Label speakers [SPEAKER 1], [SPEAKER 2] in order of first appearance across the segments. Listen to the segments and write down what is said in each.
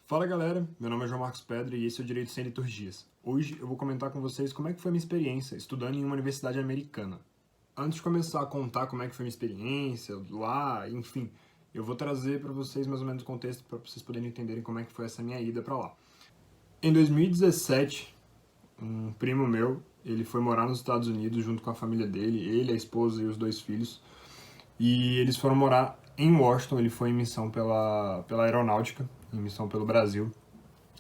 [SPEAKER 1] Fala galera, meu nome é João Marcos Pedra e esse é o Direito Sem Liturgias. Hoje eu vou comentar com vocês como é que foi a minha experiência estudando em uma universidade americana. Antes de começar a contar como é que foi a minha experiência lá, enfim, eu vou trazer para vocês mais ou menos o contexto para vocês poderem entenderem como é que foi essa minha ida para lá. Em 2017, um primo meu, ele foi morar nos Estados Unidos junto com a família dele, ele, a esposa e os 2 filhos, e eles foram morar em Washington. Ele foi em missão pela aeronáutica, em missão pelo Brasil.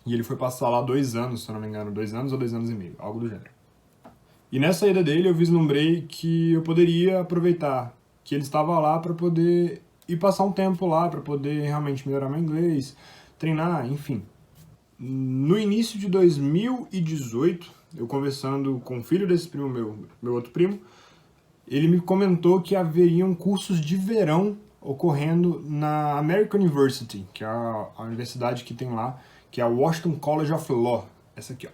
[SPEAKER 1] E ele foi passar lá 2 anos, se eu não me engano, 2 anos ou 2 anos e meio, algo do gênero. E nessa ida dele eu vislumbrei que eu poderia aproveitar que ele estava lá para poder ir passar um tempo lá, para poder realmente melhorar meu inglês, treinar, enfim. No início de 2018, eu conversando com o filho desse primo meu outro primo, ele me comentou que haveriam cursos de verão ocorrendo na American University, que é a universidade que tem lá, que é a Washington College of Law. Essa aqui,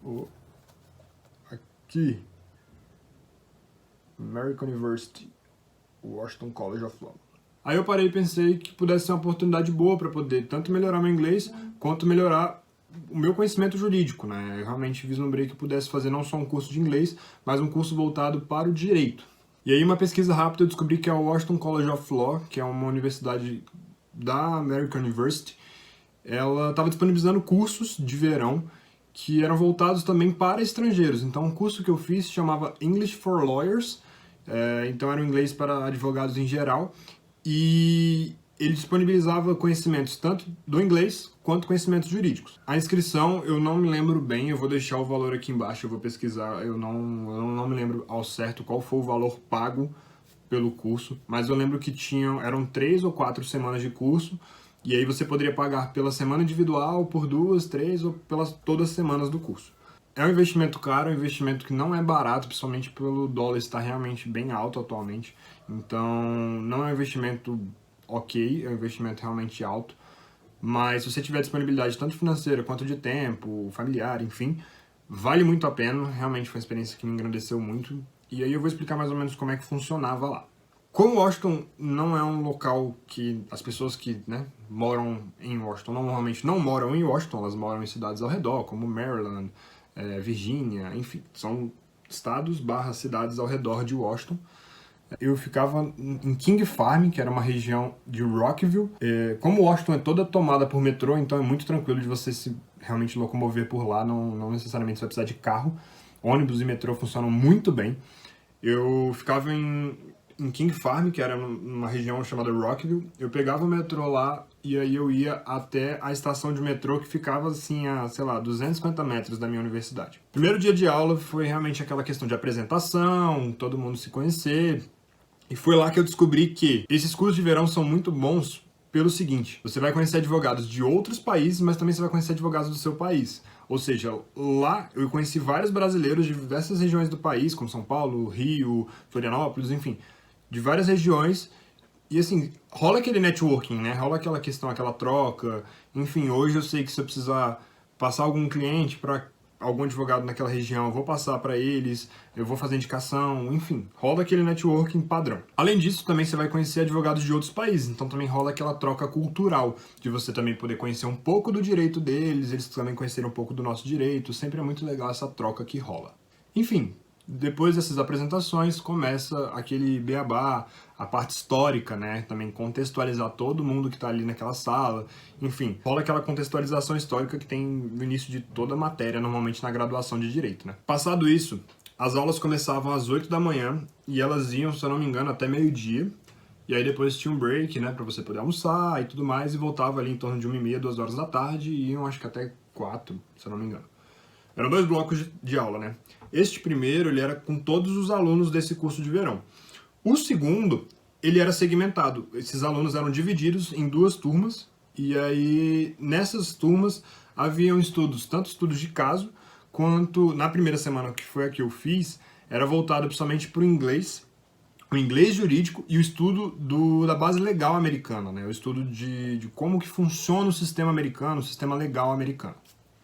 [SPEAKER 1] ó. Aqui. American University, Washington College of Law. Aí eu parei e pensei que pudesse ser uma oportunidade boa para poder tanto melhorar meu inglês, quanto melhorar o meu conhecimento jurídico, né? Eu realmente vislumbrei que pudesse fazer não só um curso de inglês, mas um curso voltado para o direito. E aí, uma pesquisa rápida, eu descobri que a Washington College of Law, que é uma universidade da American University, ela estava disponibilizando cursos de verão que eram voltados também para estrangeiros. Então, um curso que eu fiz se chamava English for Lawyers, então era o inglês para advogados em geral, e ele disponibilizava conhecimentos tanto do inglês quanto conhecimentos jurídicos. A inscrição, eu não me lembro bem, eu vou deixar o valor aqui embaixo, eu vou pesquisar, eu não me lembro ao certo qual foi o valor pago pelo curso, mas eu lembro que eram 3 ou 4 semanas de curso, e aí você poderia pagar pela semana individual, por 2, 3 ou pelas todas as semanas do curso. É um investimento caro, é um investimento que não é barato, principalmente pelo dólar estar realmente bem alto atualmente. Então, não é um investimento ok, é um investimento realmente alto. Mas se você tiver disponibilidade tanto financeira quanto de tempo, familiar, enfim, vale muito a pena. Realmente foi uma experiência que me engrandeceu muito. E aí eu vou explicar mais ou menos como é que funcionava lá. Como Washington não é um local que as pessoas que moram em Washington normalmente não moram em Washington, elas moram em cidades ao redor, como Maryland, Virgínia, enfim, são estados/cidades ao redor de Washington. Eu ficava em King Farm, que era uma região de Rockville. Como Washington é toda tomada por metrô, então é muito tranquilo de você se realmente locomover por lá, não necessariamente você vai precisar de carro. Ônibus e metrô funcionam muito bem. Eu ficava em King Farm, que era numa região chamada Rockville. Eu pegava o metrô lá e aí eu ia até a estação de metrô que ficava assim a, sei lá, 250 metros da minha universidade. Primeiro dia de aula foi realmente aquela questão de apresentação, todo mundo se conhecer. E foi lá que eu descobri que esses cursos de verão são muito bons pelo seguinte: você vai conhecer advogados de outros países, mas também você vai conhecer advogados do seu país. Ou seja, lá eu conheci vários brasileiros de diversas regiões do país, como São Paulo, Rio, Florianópolis, enfim, de várias regiões. E assim, rola aquele networking, né? Rola aquela questão, aquela troca. Enfim, hoje eu sei que se eu precisar passar algum cliente para algum advogado naquela região, eu vou passar para eles, eu vou fazer indicação, enfim, rola aquele networking padrão. Além disso, também você vai conhecer advogados de outros países, então também rola aquela troca cultural, de você também poder conhecer um pouco do direito deles, eles também conhecerem um pouco do nosso direito, sempre é muito legal essa troca que rola. Enfim, depois dessas apresentações, começa aquele beabá, a parte histórica, né? Também contextualizar todo mundo que está ali naquela sala. Enfim, rola aquela contextualização histórica que tem no início de toda a matéria, normalmente na graduação de Direito, né? Passado isso, as aulas começavam às 8 da manhã e elas iam, se eu não me engano, até meio-dia. E aí depois tinha um break, né? Pra você poder almoçar e tudo mais, e voltava ali em torno de 1h30, 2 horas da tarde, e iam acho que até 4, se eu não me engano. Eram 2 blocos de aula, né? Este primeiro, ele era com todos os alunos desse curso de verão. O segundo, ele era segmentado. Esses alunos eram divididos em 2 turmas, e aí nessas turmas haviam estudos, tanto estudos de caso, quanto na primeira semana, que foi a que eu fiz, era voltado principalmente para o inglês jurídico e o estudo da base legal americana, né? O estudo de como que funciona o sistema americano, o sistema legal americano.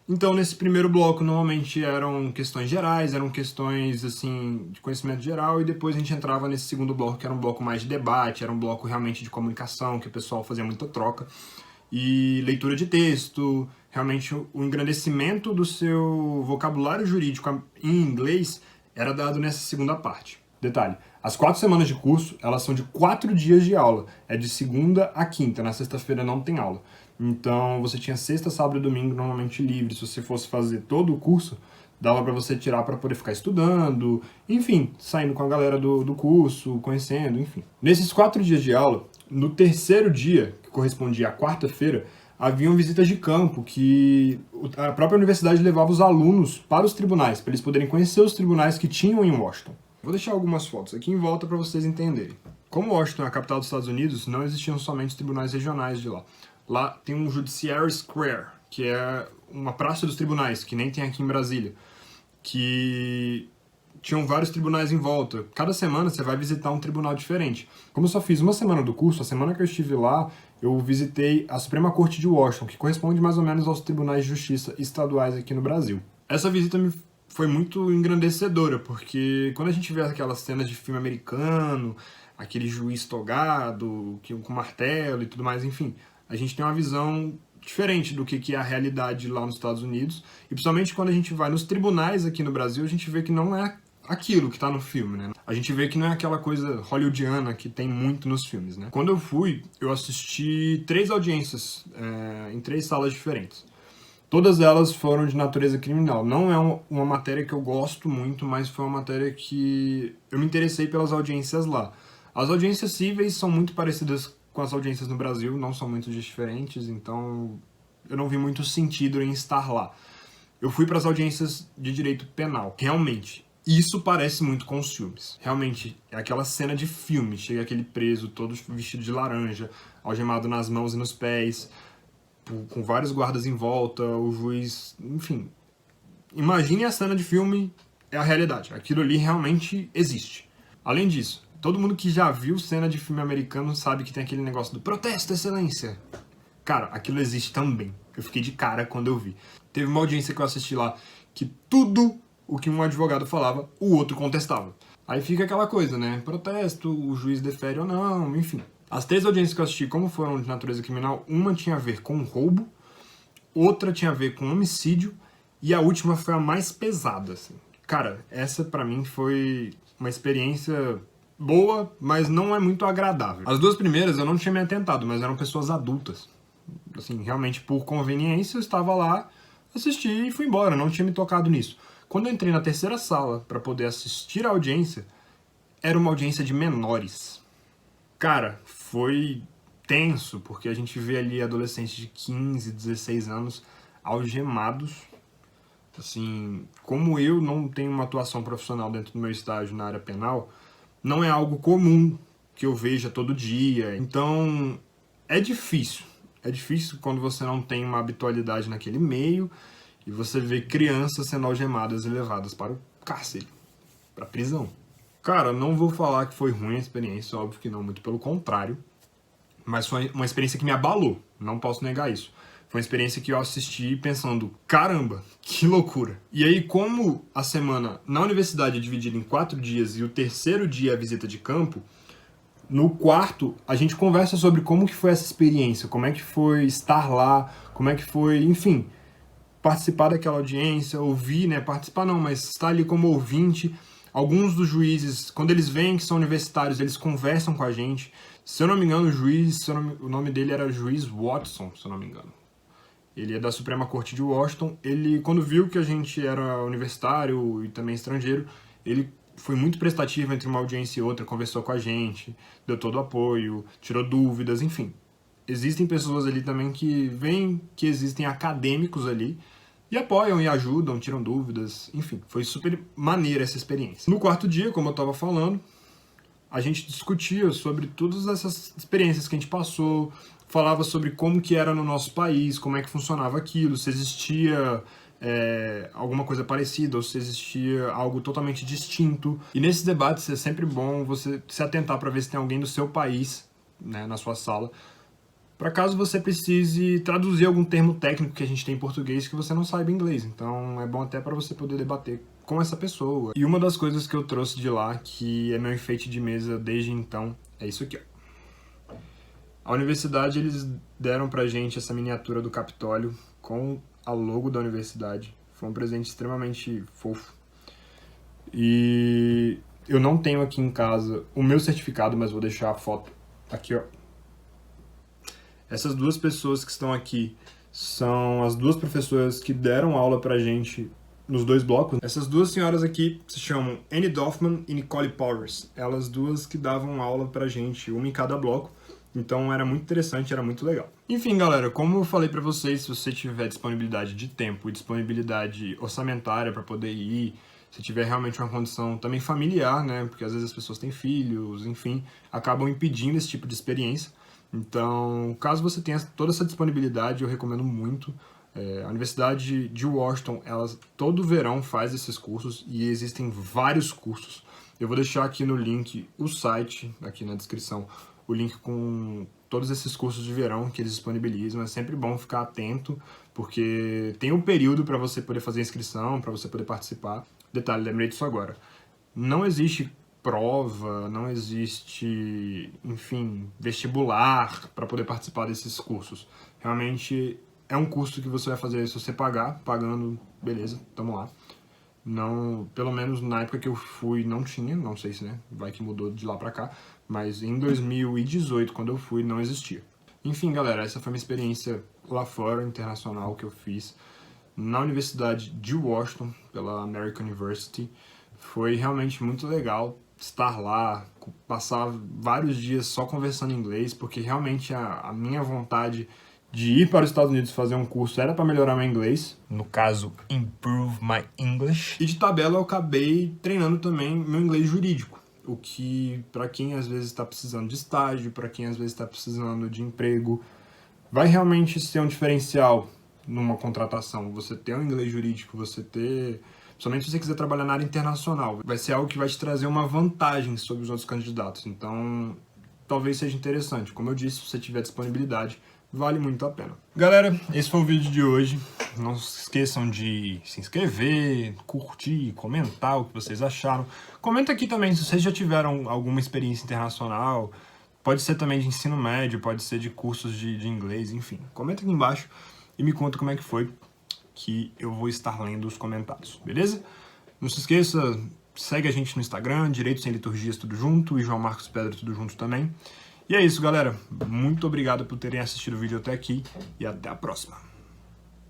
[SPEAKER 1] Então, nesse primeiro bloco, normalmente eram questões gerais, eram questões, assim, de conhecimento geral, e depois a gente entrava nesse segundo bloco, que era um bloco mais de debate, era um bloco realmente de comunicação, que o pessoal fazia muita troca. e leitura de texto, realmente o engrandecimento do seu vocabulário jurídico em inglês era dado nessa segunda parte. Detalhe, as 4 semanas de curso, elas são de 4 dias de aula, é de segunda a quinta, na sexta-feira não tem aula. Então você tinha sexta, sábado e domingo normalmente livre. Se você fosse fazer todo o curso, dava para você tirar para poder ficar estudando, enfim, saindo com a galera do curso, conhecendo, enfim. Nesses 4 dias de aula, no terceiro dia, que correspondia à quarta-feira, haviam visitas de campo que a própria universidade levava os alunos para os tribunais, para eles poderem conhecer os tribunais que tinham em Washington. Vou deixar algumas fotos aqui em volta para vocês entenderem. Como Washington é a capital dos Estados Unidos, não existiam somente os tribunais regionais de lá. Lá tem um Judiciary Square, que é uma praça dos tribunais, que nem tem aqui em Brasília, que tinham vários tribunais em volta. Cada semana você vai visitar um tribunal diferente. Como eu só fiz uma semana do curso, a semana que eu estive lá, eu visitei a Suprema Corte de Washington, que corresponde mais ou menos aos tribunais de justiça estaduais aqui no Brasil. Essa visita me foi muito engrandecedora, porque quando a gente vê aquelas cenas de filme americano, aquele juiz togado, com martelo e tudo mais, enfim, a gente tem uma visão diferente do que é a realidade lá nos Estados Unidos, e principalmente quando a gente vai nos tribunais aqui no Brasil, a gente vê que não é aquilo que tá no filme, né? A gente vê que não é aquela coisa hollywoodiana que tem muito nos filmes, né? Quando eu fui, eu assisti 3 audiências em 3 salas diferentes. Todas elas foram de natureza criminal. Não é uma matéria que eu gosto muito, mas foi uma matéria que eu me interessei pelas audiências lá. As audiências cíveis são muito parecidas com as audiências no Brasil, não são muito diferentes, então eu não vi muito sentido em estar lá. Eu fui para as audiências de direito penal. Realmente, isso parece muito com os filmes. Realmente, é aquela cena de filme. Chega aquele preso todo vestido de laranja, algemado nas mãos e nos pés, com vários guardas em volta, o juiz, enfim. Imagine a cena de filme, é a realidade. Aquilo ali realmente existe. Além disso, todo mundo que já viu cena de filme americano sabe que tem aquele negócio do protesto, excelência. Cara, aquilo existe também. Eu fiquei de cara quando eu vi. Teve uma audiência que eu assisti lá que tudo o que um advogado falava, o outro contestava. Aí fica aquela coisa, né? Protesto, o juiz defere ou não, enfim. As 3 audiências que eu assisti, como foram de natureza criminal, uma tinha a ver com roubo, outra tinha a ver com homicídio, e a última foi a mais pesada, assim. Cara, essa pra mim foi uma experiência boa, mas não é muito agradável. As 2 primeiras eu não tinha me atentado, mas eram pessoas adultas. Assim, realmente por conveniência eu estava lá, assisti e fui embora, não tinha me tocado nisso. Quando eu entrei na terceira sala para poder assistir a audiência, era uma audiência de menores. Cara, foi tenso, porque a gente vê ali adolescentes de 15, 16 anos algemados. Assim, como eu não tenho uma atuação profissional dentro do meu estágio na área penal, não é algo comum que eu veja todo dia. Então, é difícil. É difícil quando você não tem uma habitualidade naquele meio e você vê crianças sendo algemadas e levadas para o cárcere, para a prisão. Cara, não vou falar que foi ruim a experiência, óbvio que não, muito pelo contrário. Mas foi uma experiência que me abalou, não posso negar isso. Foi uma experiência que eu assisti pensando, caramba, que loucura. E aí, como a semana na universidade é dividida em 4 dias e o terceiro dia é a visita de campo, no quarto a gente conversa sobre como que foi essa experiência, como é que foi estar lá, como é que foi, enfim, participar daquela audiência, ouvir, né, participar não, mas estar ali como ouvinte. Alguns dos juízes, quando eles veem que são universitários, eles conversam com a gente. Se eu não me engano, o juiz, o nome dele era Juiz Watson, se eu não me engano. Ele é da Suprema Corte de Washington. Ele, quando viu que a gente era universitário e também estrangeiro, ele foi muito prestativo entre uma audiência e outra, conversou com a gente, deu todo o apoio, tirou dúvidas, enfim. Existem pessoas ali também que veem que existem acadêmicos ali e apoiam e ajudam, tiram dúvidas, enfim. Foi super maneira essa experiência. No quarto dia, como eu estava falando, a gente discutia sobre todas essas experiências que a gente passou, falava sobre como que era no nosso país, como é que funcionava aquilo, se existia alguma coisa parecida ou se existia algo totalmente distinto. E nesses debates é sempre bom você se atentar para ver se tem alguém do seu país, né, na sua sala, para caso você precise traduzir algum termo técnico que a gente tem em português que você não saiba inglês. Então é bom até para você poder debater com essa pessoa. E uma das coisas que eu trouxe de lá, que é meu enfeite de mesa desde então, é isso aqui, ó. A universidade, eles deram pra gente essa miniatura do Capitólio com a logo da universidade. Foi um presente extremamente fofo. E eu não tenho aqui em casa o meu certificado, mas vou deixar a foto aqui, ó. Essas duas pessoas que estão aqui são as duas professoras que deram aula pra gente nos 2 blocos. Essas duas senhoras aqui se chamam Annie Doffman e Nicole Powers. Elas duas que davam aula pra gente, uma em cada bloco. Então era muito interessante, era muito legal. Enfim, galera, como eu falei pra vocês, se você tiver disponibilidade de tempo e disponibilidade orçamentária pra poder ir, se tiver realmente uma condição também familiar, né, porque às vezes as pessoas têm filhos, enfim, acabam impedindo esse tipo de experiência. Então, caso você tenha toda essa disponibilidade, eu recomendo muito. A Universidade de Washington, todo verão faz esses cursos e existem vários cursos. Eu vou deixar aqui no link o site, aqui na descrição, o link com todos esses cursos de verão que eles disponibilizam. É sempre bom ficar atento, porque tem um período para você poder fazer inscrição, para você poder participar. Detalhe, lembrei disso agora. Não existe prova, não existe, enfim, vestibular para poder participar desses cursos. Realmente é um curso que você vai fazer se você pagar, pagando, beleza, tamo lá. Não, pelo menos na época que eu fui não tinha, não sei se, né, vai que mudou de lá pra cá, mas em 2018, quando eu fui, não existia. Enfim, galera, essa foi uma experiência lá fora, internacional, que eu fiz na Universidade de Washington, pela American University. Foi realmente muito legal estar lá, passar vários dias só conversando inglês, porque realmente a minha vontade de ir para os Estados Unidos fazer um curso era para melhorar meu inglês, no caso, improve my English. E de tabela eu acabei treinando também meu inglês jurídico, o que para quem às vezes está precisando de estágio, para quem às vezes está precisando de emprego, vai realmente ser um diferencial numa contratação. Você ter um inglês jurídico, você ter... Somente se você quiser trabalhar na área internacional, vai ser algo que vai te trazer uma vantagem sobre os outros candidatos. Então, talvez seja interessante. Como eu disse, se você tiver disponibilidade, vale muito a pena. Galera, esse foi o vídeo de hoje. Não se esqueçam de se inscrever, curtir, comentar o que vocês acharam. Comenta aqui também se vocês já tiveram alguma experiência internacional. Pode ser também de ensino médio, pode ser de cursos de inglês, enfim. Comenta aqui embaixo e me conta como é que foi, que eu vou estar lendo os comentários, beleza? Não se esqueça, segue a gente no Instagram, Direito Sem Liturgias tudo junto, e João Marcos Pedra tudo junto também. E é isso, galera. Muito obrigado por terem assistido o vídeo até aqui e até a próxima.